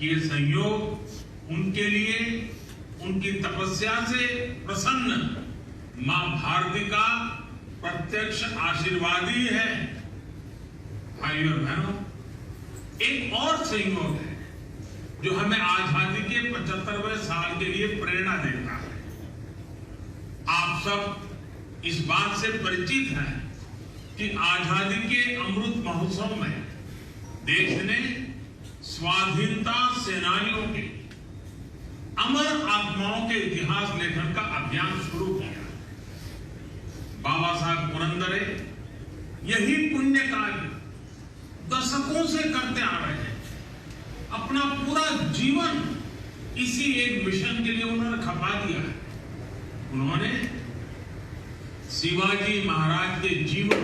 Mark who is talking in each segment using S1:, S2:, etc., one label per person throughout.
S1: कि ये संयोग उनके लिए उनकी तपस्या से प्रसन्न मां भारती का प्रत्यक्ष आशीर्वाद ही है। भाइयों और बहनों, एक और संयोग है जो हमें आजादी के 75वें साल के लिए प्रेरणा देता है। आप सब इस बात से परिचित हैं कि आजादी के अमृत महोत्सव में देश ने स्वाधीनता सेनानियों के अमर आत्माओं के इतिहास लेखन का अभियान शुरू किया। बाबा साहब पुरंदरे यही पुण्य कार्य दशकों से करते आ रहे हैं। अपना पूरा जीवन इसी एक मिशन के लिए उन्होंने खपा दिया है। उन्होंने शिवाजी महाराज के जीवन,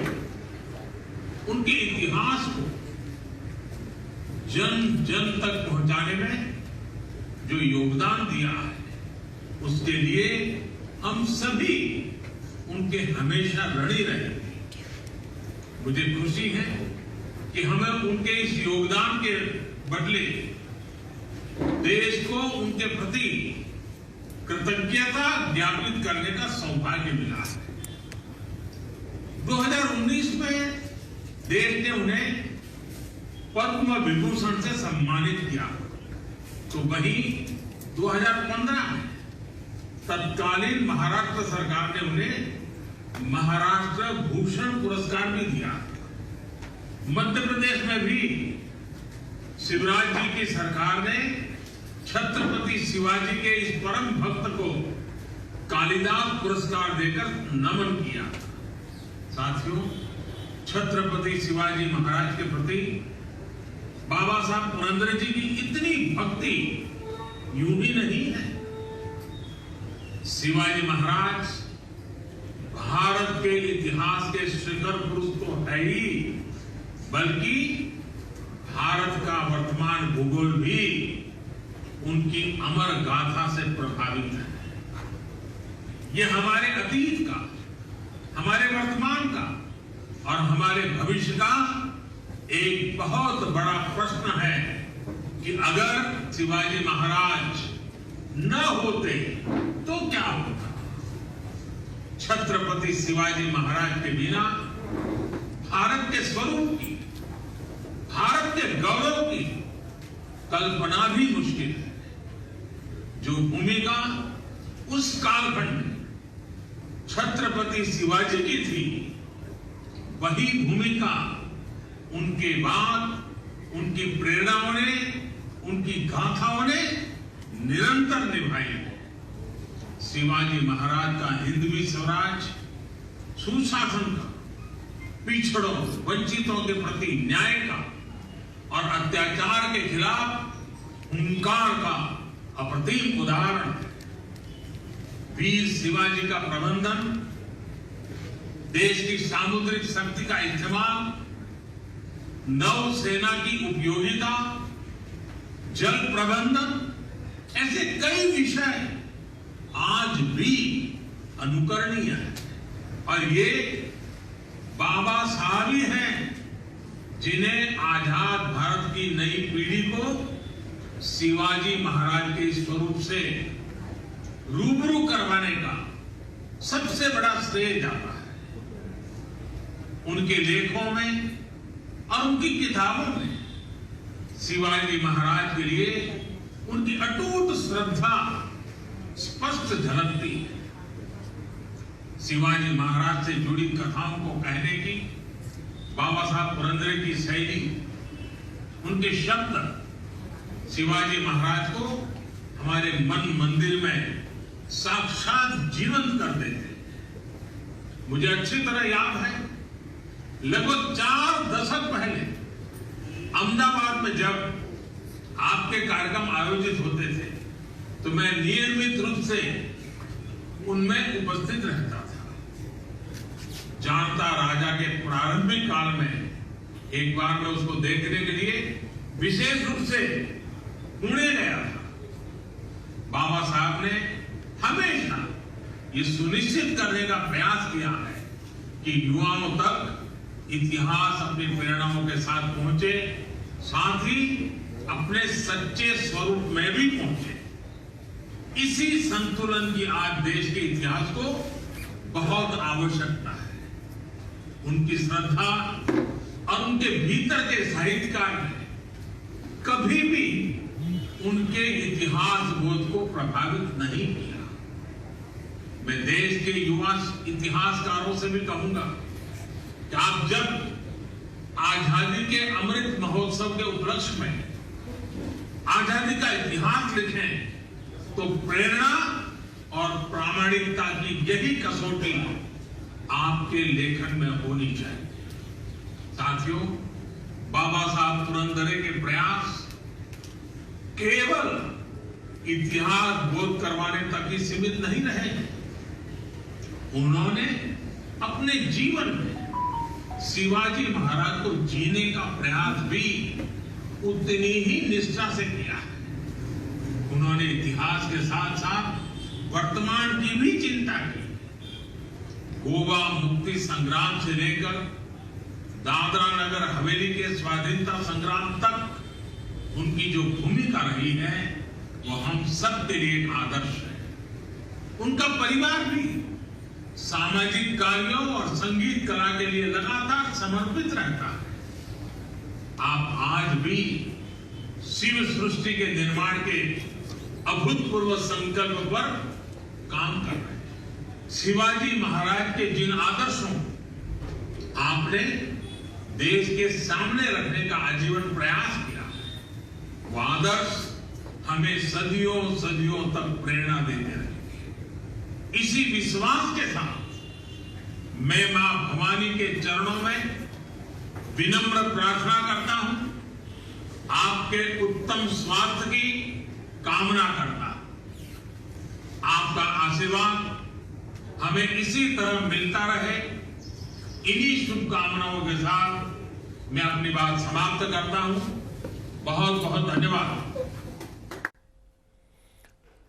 S1: उनके इतिहास को जन जन तक पहुंचाने में जो योगदान दिया है, उसके लिए हम सभी उनके हमेशा ऋणी रहेंगे। मुझे खुशी है कि हमें उनके इस योगदान के बदले देश को उनके प्रति कृतज्ञता ज्ञापित करने का सौभाग्य मिला है। 2019 में देश ने उन्हें पद्म विभूषण से सम्मानित किया, तो वहीं 2015 में तत्कालीन महाराष्ट्र सरकार ने उन्हें महाराष्ट्र भूषण पुरस्कार भी दिया। मध्य प्रदेश में भी शिवराज जी की सरकार ने छत्रपति शिवाजी के इस परम भक्त को कालिदास पुरस्कार देकर नमन किया। साथियों, छत्रपति शिवाजी महाराज के प्रति बाबा साहब पुरंदरे जी की इतनी भक्ति यूं ही नहीं है। शिवाजी महाराज भारत के इतिहास के शिखर पुरुष तो है ही, बल्कि भारत का वर्तमान भूगोल भी उनकी अमर गाथा से प्रभावित है। यह हमारे अतीत का, हमारे वर्तमान का और हमारे भविष्य का एक बहुत बड़ा प्रश्न है कि अगर शिवाजी महाराज न होते तो क्या होता। छत्रपति शिवाजी महाराज के बिना भारत के स्वरूप की, भारत के गौरव की कल्पना भी मुश्किल है। जो भूमिका उस कालखंड में छत्रपति शिवाजी की थी, वही भूमिका उनके बाद उनकी प्रेरणाओं ने, उनकी गाथाओं ने निरंतर निभाई। शिवाजी महाराज का हिंदवी स्वराज, सुशासन का, पिछड़ों वंचितों के प्रति न्याय का और अत्याचार के खिलाफ हुंकार का अप्रतिम उदाहरण है। वीर शिवाजी का प्रबंधन, देश की सामुद्रिक शक्ति का इस्तेमाल, नौसेना की उपयोगिता, जल प्रबंधन, ऐसे कई विषय आज भी अनुकरणीय है। और ये बाबा साहब ही हैं जिन्हें आजाद भारत की नई पीढ़ी को शिवाजी महाराज के स्वरूप से रूबरू करवाने का सबसे बड़ा श्रेय जाता है। उनके लेखों में और उनकी किताबों में शिवाजी महाराज के लिए उनकी अटूट श्रद्धा स्पष्ट झलकती है। शिवाजी महाराज से जुड़ी कथाओं को कहने की बाबा साहब पुरंदरे की शैली, उनके शब्द शिवाजी महाराज को हमारे मन मंदिर में साक्षात जीवंत कर देते। मुझे अच्छी तरह याद है, लगभग 4 दशक पहले अहमदाबाद में जब आपके कार्यक्रम आयोजित होते थे, तो मैं नियमित रूप से उनमें उपस्थित रहता था। जानता राजा के प्रारंभिक काल में एक बार मैं उसको देखने के लिए विशेष रूप से पुणे गया था। बाबा साहब ने हमेशा ये सुनिश्चित करने का प्रयास किया है कि युवाओं तक इतिहास अपनी प्रेरणाओं के साथ पहुंचे, साथ ही अपने सच्चे स्वरूप में भी पहुंचे। इसी संतुलन की आज देश के इतिहास को बहुत आवश्यकता है। उनकी श्रद्धा और उनके भीतर के साहित्यकार ने कभी भी उनके इतिहास बोध को प्रभावित नहीं किया। मैं देश के युवा इतिहासकारों से भी कहूंगा कि आप जब आजादी के अमृत महोत्सव के उपलक्ष्य में आजादी का इतिहास लिखें तो प्रेरणा और प्रामाणिकता की यही कसौटी आपके लेखन में होनी चाहिए। साथियों, बाबा साहब पुरंदरे के प्रयास केवल इतिहास बोध करवाने तक ही सीमित नहीं रहे। उन्होंने अपने जीवन में शिवाजी महाराज को जीने का प्रयास भी उतनी ही निष्ठा से किया है। उन्होंने इतिहास के साथ साथ वर्तमान की भी चिंता की। गोवा मुक्ति संग्राम से लेकर दादरा नगर हवेली के स्वाधीनता संग्राम तक उनकी जो भूमिका रही है वो हम सबके लिए एक आदर्श है। उनका परिवार भी सामाजिक कार्यों और संगीत कला के लिए लगातार समर्पित रहता है। आप आज भी शिव सृष्टि के निर्माण के अभूतपूर्व संकल्प पर काम कर रहे हैं। शिवाजी महाराज के जिन आदर्शों आपने देश के सामने रखने का आजीवन प्रयास किया है, वो आदर्श हमें सदियों सदियों तक प्रेरणा देते रहे। इसी विश्वास के साथ मैं मां भवानी के चरणों में विनम्र प्रार्थना करता हूं, आपके उत्तम स्वास्थ्य की कामना करता। आपका आशीर्वाद हमें इसी तरह मिलता रहे। इन्हीं शुभकामनाओं के साथ मैं अपनी बात समाप्त करता हूं। बहुत बहुत धन्यवाद।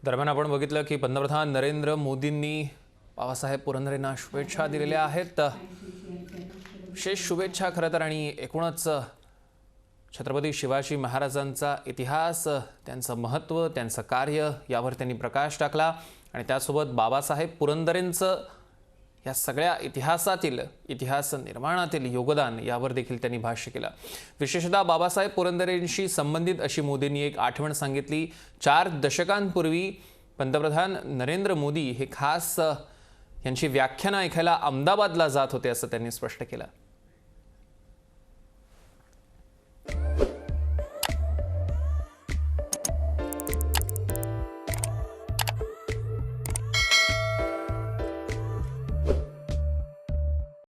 S2: दरम्यान आपण बघितलं की पंतप्रधान नरेंद्र मोदींनी बाबासाहेब पुरंदरेंना शुभेच्छा दिलेल्या आहेत। विशेष शुभेच्छा खरं तर आणि एकूणच छत्रपती शिवाजी महाराजांचा इतिहास, त्यांचं महत्त्व, त्यांचं कार्य यावर त्यांनी प्रकाश टाकला आणि त्यासोबत बाबासाहेब पुरंदरेंचं या सगळ्या इतिहास निर्माणातील योगदान यावर देखील त्यांनी भाष्य केलं। विशेषतः बाबासाहेब पुरंदरेंशी संबंधित अशी मोदींनी एक आठवण सांगितली। 4 दशकांपूर्वी पंतप्रधान नरेंद्र मोदी हे खास यांची व्याख्यानं ऐकायला अहमदाबादला जात होते असं त्यांनी स्पष्ट केलं।